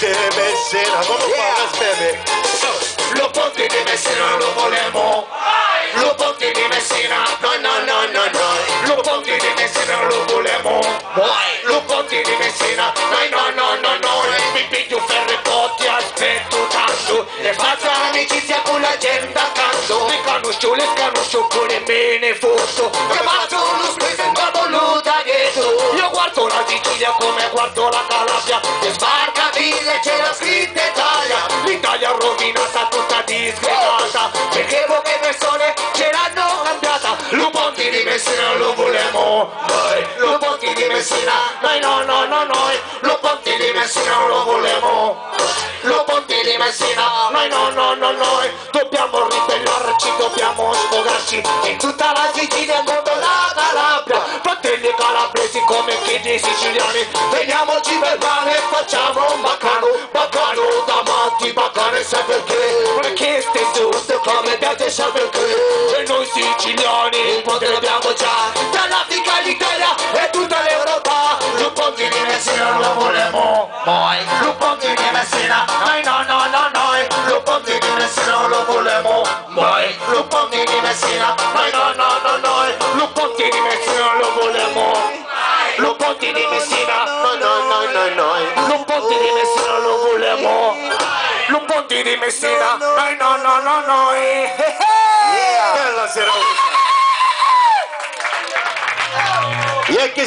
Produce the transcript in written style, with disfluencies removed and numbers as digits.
de Messina, vamos para bebé. Lo ponti di Messina lo volemo. Lo ponti di Messina, no. Lo ponti di Messina lo volemo. Lo ponti di Messina, no. Mi piglio ferro ti aspetto tanto. E faccio amicizia con la gente accanto. Le conosco pure me ne fosso. Che faccio lo spese ma voluta dietro. Io guardo la Sicilia come guardo la Calabria. E sbarca ville c'è la scritta Italia. L'Italia rovinata tutta disgregata. Perché poche persone ce l'hanno cambiata. Lo ponti di Messina lo volemo noi. Lo ponti di Messina noi. Lo ponti di Messina lo volemo. Lo ponti di Messina noi. Dobbiamo ribellarci, dobbiamo sfogarci in tutta la Sicilia e in tutta la Calabria. Fratelli calabresi come figli siciliani, veniamoci per pane e facciamo un baccano davanti, baccano, sai perché? Perché stai sotto come piace, sai perché? E noi siciliani potrebbe già dall'Africa all'Italia e tutta l'Europa. Lo ponti di Messina lo volemo noi. Lo ponti di Messina noi. Lo ponti di Messina lo volemo noi. Lo ponti di Messina noi. Lo ponti di Messina lo volemo. Lo ponti di Messina noi. Lo ponti di Messina lo volemo. Lo ponti di Messina noi. Bella sera. E é que